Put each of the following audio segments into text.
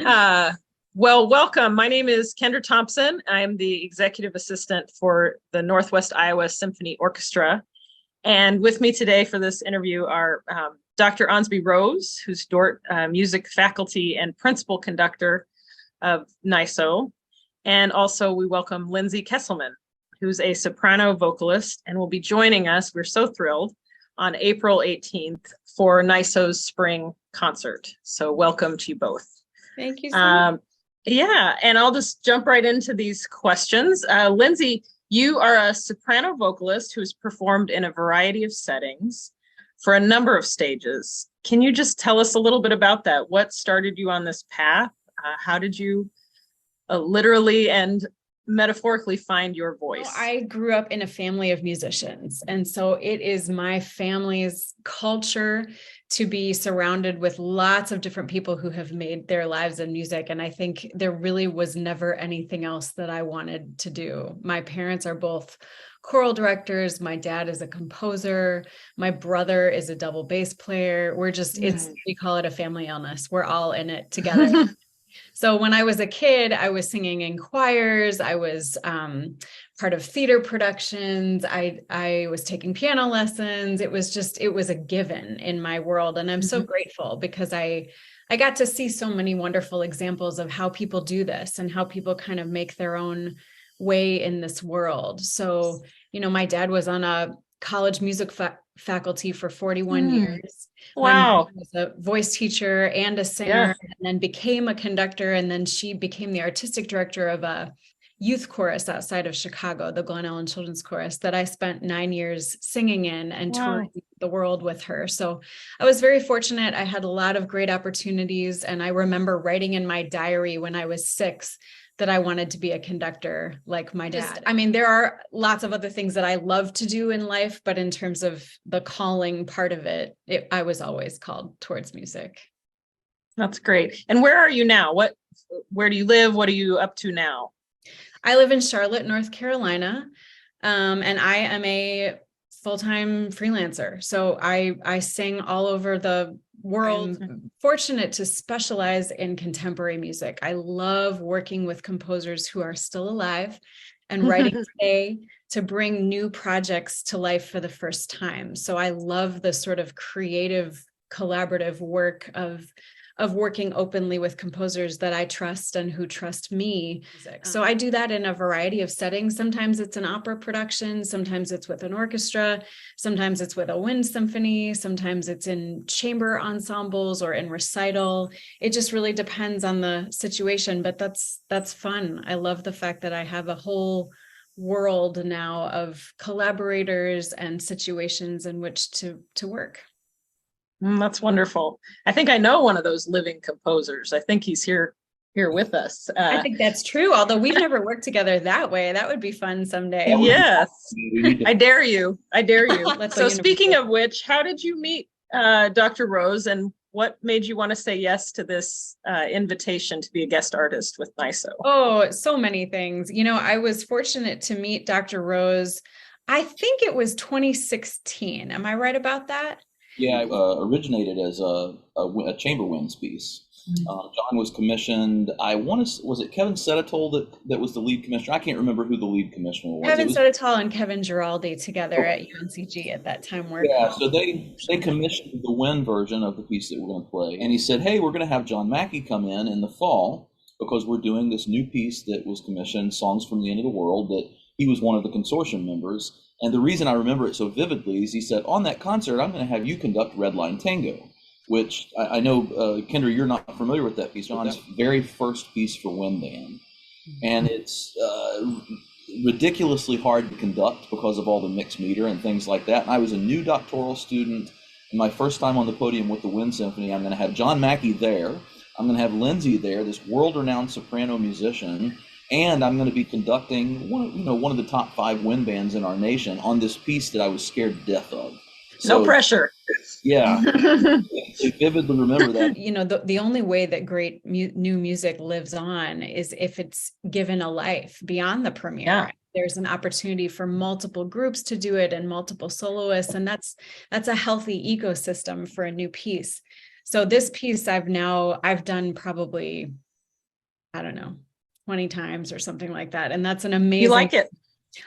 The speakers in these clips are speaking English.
Well, welcome. My name is Kendra Thompson. I'm the executive assistant for the Northwest Iowa Symphony Orchestra. And with me today for this interview are Dr. Onsby Rose, who's Dort music faculty and principal conductor of NYSO. And also we welcome Lindsay Kesselman, who's a soprano vocalist and will be joining us, we're so thrilled, on April 18th for NYSO's spring concert. So welcome to you both. Thank you so much. Yeah, and I'll just jump right into these questions. Lindsay, you are a soprano vocalist who's performed in a variety of settings for a number of stages. Can you just tell us a little bit about that? What started you on this path? How did you literally and metaphorically find your voice? Well, I grew up in a family of musicians, and so it is my family's culture to be surrounded with lots of different people who have made their lives in music. And I think there really was never anything else that I wanted to do. My parents are both choral directors. My dad is a composer. My brother is a double bass player. We call it a family illness. We're all in it together. So when I was a kid, I was singing in choirs. I was part of theater productions. I was taking piano lessons. It was a given in my world. And I'm so grateful because I got to see so many wonderful examples of how people do this and how people kind of make their own way in this world. So, my dad was on a college music faculty for 41 years. Wow. My mom was a voice teacher and a singer, and then became a conductor. And then she became the artistic director of a youth chorus outside of Chicago, the Glen Ellen Children's Chorus, that I spent 9 years singing in and touring the world with her. So I was very fortunate. I had a lot of great opportunities. And I remember writing in my diary when I was 6 that I wanted to be a conductor like my dad. There are lots of other things that I love to do in life, but in terms of the calling part of it, I was always called towards music. That's great. And where are you now? Where do you live? What are you up to now? I live in Charlotte, North Carolina, and I am a full-time freelancer. So I sing all over the world. I'm fortunate to specialize in contemporary music. I love working with composers who are still alive and writing today to bring new projects to life for the first time. So I love the sort of creative, collaborative work of working openly with composers that I trust and who trust me. So I do that in a variety of settings. Sometimes it's an opera production, sometimes it's with an orchestra, sometimes it's with a wind symphony, sometimes it's in chamber ensembles or in recital. It just really depends on the situation, but that's fun. I love the fact that I have a whole world now of collaborators and situations in which to work. That's wonderful. I think I know one of those living composers. I think he's here with us. I think that's true, although we've never worked together that way. That would be fun someday. Yes, I dare you. So speaking of which, how did you meet Dr. Rose, and what made you want to say yes to this invitation to be a guest artist with NYSO? Oh, so many things. I was fortunate to meet Dr. Rose. I think it was 2016. Am I right about that? Yeah, originated as a chamber winds piece. John was commissioned. Was it Kevin Sedetol that was the lead commissioner? I can't remember who the lead commissioner was. Kevin Sedetol and Kevin Giraldi together at UNCG at that time. Yeah, so they commissioned the wind version of the piece that we're going to play. And he said, hey, we're going to have John Mackey come in the fall because we're doing this new piece that was commissioned, Songs from the End of the World, that he was one of the consortium members. And the reason I remember it so vividly is he said, on that concert, I'm going to have you conduct Red Line Tango, which I know, Kendra, you're not familiar with that piece. John's very first piece for wind band. And it's ridiculously hard to conduct because of all the mixed meter and things like that. And I was a new doctoral student. And my first time on the podium with the Wind Symphony, I'm going to have John Mackey there. I'm going to have Lindsay there, this world-renowned soprano musician. And I'm going to be conducting one of the top 5 wind bands in our nation on this piece that I was scared to death of. So, no pressure. Yeah, I vividly remember that. The only way that great new music lives on is if it's given a life beyond the premiere. Yeah. There's an opportunity for multiple groups to do it and multiple soloists, and that's a healthy ecosystem for a new piece. So this piece I've done probably I don't know, 20 times or something like that. And that's an amazing. You like it?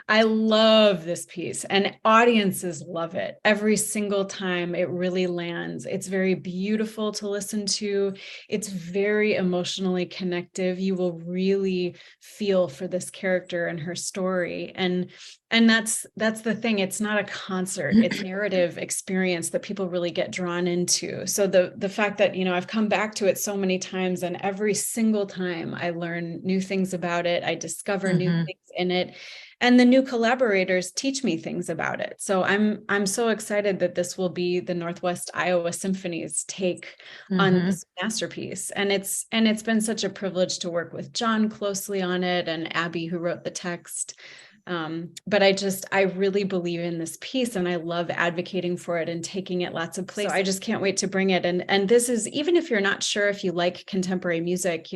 I love this piece, and audiences love it. Every single time it really lands. It's very beautiful to listen to. It's very emotionally connective. You will really feel for this character and her story. And that's the thing. It's not a concert. It's a narrative experience that people really get drawn into. So the fact that, I've come back to it so many times, and every single time I learn new things about it, I discover new things in it. And the new collaborators teach me things about it. So I'm so excited that this will be the Northwest Iowa Symphony's take on this masterpiece. And it's been such a privilege to work with John closely on it, and Abby, who wrote the text. But I really believe in this piece, and I love advocating for it and taking it lots of places. So I just can't wait to bring it. And this is, even if you're not sure if you like contemporary music,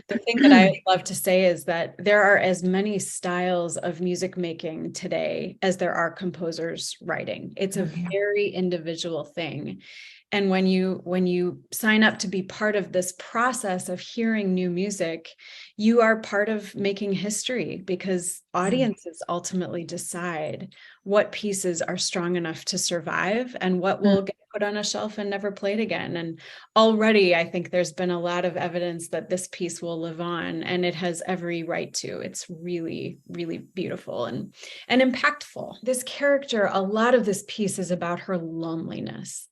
the thing that I love to say is that there are as many styles of music making today as there are composers writing. It's a very individual thing. And when you sign up to be part of this process of hearing new music, you are part of making history, because audiences ultimately decide what pieces are strong enough to survive and what will get put on a shelf and never played again. And already I think there's been a lot of evidence that this piece will live on, and it has every right to. It's really, really beautiful and impactful. This character, a lot of this piece is about her loneliness.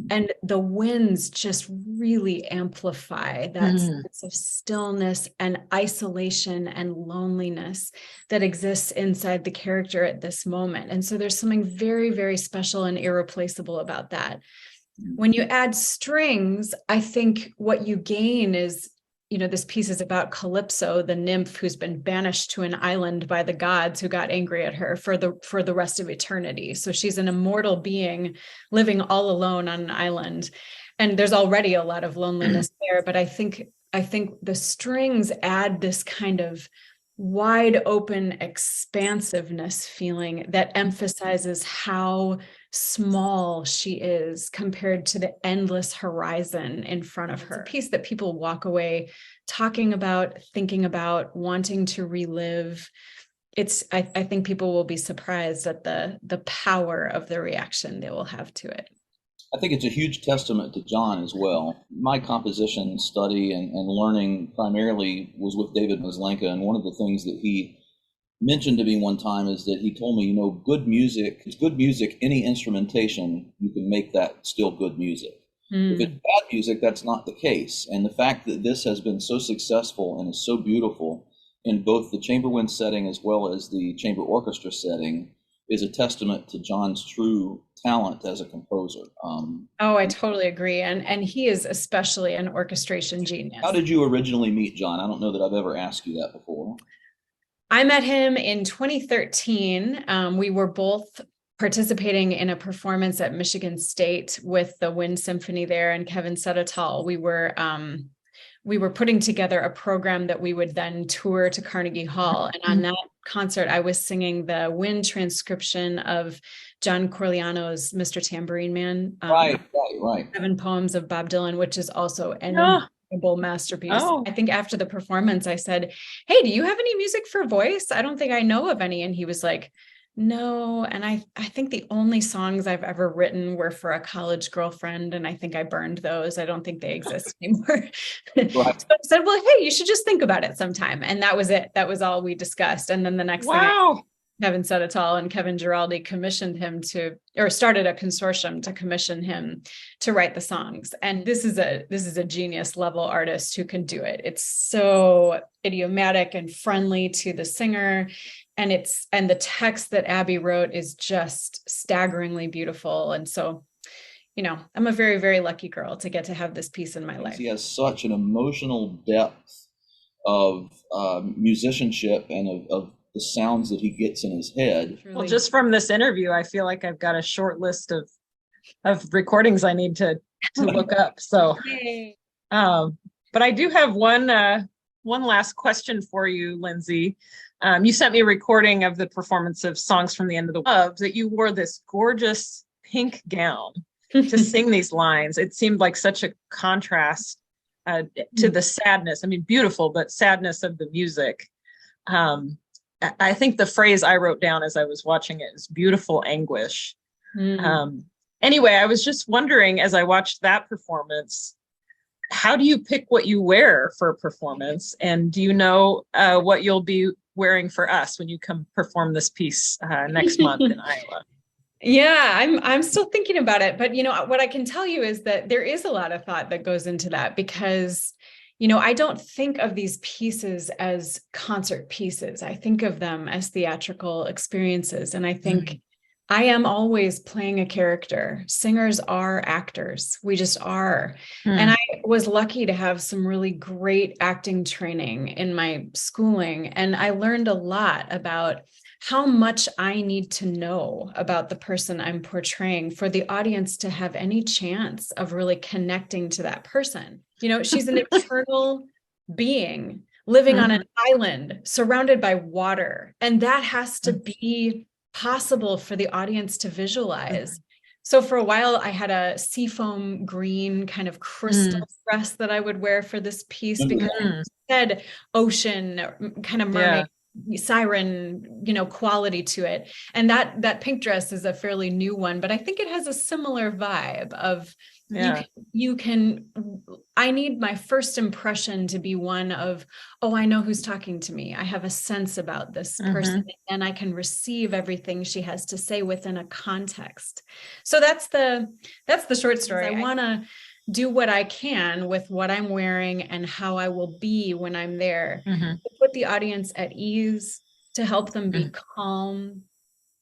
And the winds just really amplify that sense of stillness and isolation and loneliness that exists inside the character at this moment. And so there's something very, very special and irreplaceable about that. When you add strings, I think what you gain is, this piece is about Calypso, the nymph who's been banished to an island by the gods who got angry at her for the rest of eternity. So she's an immortal being living all alone on an island. And there's already a lot of loneliness there. But I think the strings add this kind of wide open expansiveness feeling that emphasizes how small she is compared to the endless horizon in front of her. It's a piece that people walk away talking about, thinking about, wanting to relive. I think people will be surprised at the power of the reaction they will have to it. I think it's a huge testament to John as well. My composition study and learning primarily was with David Maslenka, and one of the things that he mentioned to me one time is that he told me, good music, it's good music, any instrumentation, you can make that still good music. If it's bad music, that's not the case. And the fact that this has been so successful and is so beautiful in both the chamber wind setting as well as the chamber orchestra setting is a testament to John's true talent as a composer. I totally agree. And he is especially an orchestration genius. How did you originally meet John? I don't know that I've ever asked you that before. I met him in 2013. We were both participating in a performance at Michigan State with the Wind Symphony there and Kevin Sedatal. We were putting together a program that we would then tour to Carnegie Hall. And on that concert, I was singing the wind transcription of John Corigliano's Mr. Tambourine Man. Right. 7 poems of Bob Dylan, which is also an incredible masterpiece. I think after the performance, I said, "Hey, do you have any music for voice? I don't think I know of any." And he was like, "No." And I think the only songs I've ever written were for a college girlfriend. And I think I burned those. I don't think they exist anymore. So I said, "Well, hey, you should just think about it sometime." And that was it. That was all we discussed. And then the next thing, Kevin Sedatal and Kevin Giraldi commissioned him started a consortium to commission him to write the songs. And this is a genius level artist who can do it. It's so idiomatic and friendly to the singer. And the text that Abby wrote is just staggeringly beautiful. And so, I'm a very, very lucky girl to get to have this piece in my life. He has such an emotional depth of musicianship and of the sounds that he gets in his head. Well, just from this interview, I feel like I've got a short list of recordings I need to look up. So, but I do have one last question for you, Lindsay. You sent me a recording of the performance of Songs from the End of the World, that you wore this gorgeous pink gown to sing these lines. It seemed like such a contrast to the sadness. I mean, beautiful, but sadness of the music. I think the phrase I wrote down as I was watching it is beautiful anguish. Anyway, I was just wondering, as I watched that performance, how do you pick what you wear for a performance? And do you know what you'll be wearing for us when you come perform this piece next month in Iowa? Yeah, I'm still thinking about it. But, what I can tell you is that there is a lot of thought that goes into that because, I don't think of these pieces as concert pieces. I think of them as theatrical experiences. And I think I am always playing a character. Singers are actors. We just are. And I was lucky to have some really great acting training in my schooling. And I learned a lot about how much I need to know about the person I'm portraying for the audience to have any chance of really connecting to that person. She's an eternal being living on an island surrounded by water. And that has to be possible for the audience to visualize. So for a while, I had a seafoam green kind of crystal dress that I would wear for this piece because it said ocean, kind of mermaid, siren, quality to it. And that pink dress is a fairly new one, but I think it has a similar vibe of I need my first impression to be one of, oh, I know who's talking to me. I have a sense about this person and I can receive everything she has to say within a context. So that's the short story. I want to do what I can with what I'm wearing and how I will be when I'm there to put the audience at ease, to help them be calm.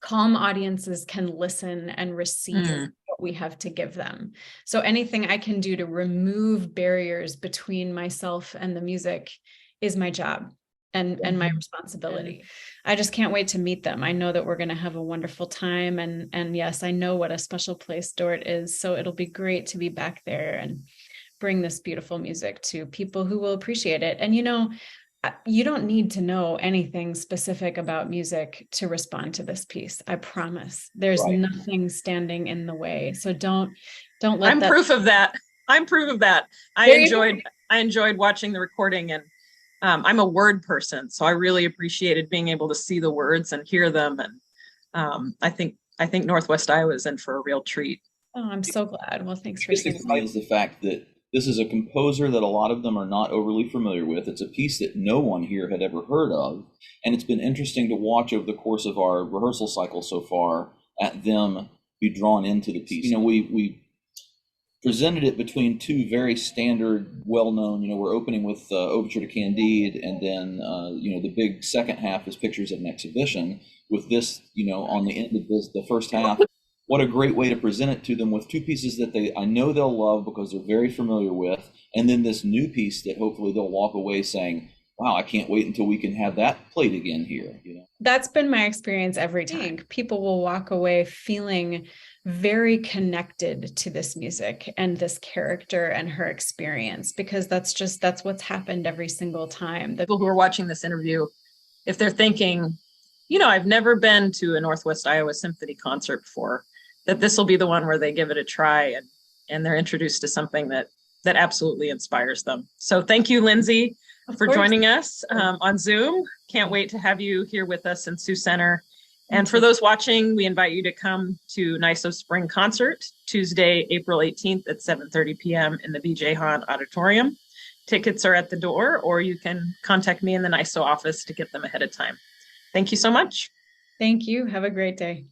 Calm audiences can listen and receive what we have to give them. So anything I can do to remove barriers between myself and the music is my job and my responsibility. I just can't wait to meet them. I know that we're going to have a wonderful time. And yes, I know what a special place Dort is. So it'll be great to be back there and bring this beautiful music to people who will appreciate it. And, you don't need to know anything specific about music to respond to this piece. I promise. There's nothing standing in the way. So don't let I'm proof of that. I'm proof of that. I enjoyed watching the recording, and I'm a word person, so I really appreciated being able to see the words and hear them. And I think Northwest Iowa is in for a real treat. Oh, I'm so glad. Well, thanks for saying that. Is the fact that this is a composer that a lot of them are not overly familiar with. It's a piece that no one here had ever heard of. And it's been interesting to watch over the course of our rehearsal cycle so far at them be drawn into the piece. We presented it between two very standard, well-known, we're opening with Overture to Candide, and then, the big second half is Pictures of an Exhibition. With this, on the end of the first half, what a great way to present it to them with two pieces that I know they'll love because they're very familiar with, and then this new piece that hopefully they'll walk away saying, wow, I can't wait until we can have that played again here. That's been my experience every time. People will walk away feeling very connected to this music and this character and her experience, because that's what's happened every single time. The people who are watching this interview, if they're thinking, I've never been to a Northwest Iowa Symphony concert before, that this will be the one where they give it a try and they're introduced to something that absolutely inspires them. So thank you, Lindsay, for joining us on Zoom. Can't wait to have you here with us in Sioux Center. And for those watching, we invite you to come to NYSO Spring Concert, Tuesday, April 18th at 7:30 p.m. in the B.J. Hahn Auditorium. Tickets are at the door, or you can contact me in the NYSO office to get them ahead of time. Thank you so much. Thank you. Have a great day.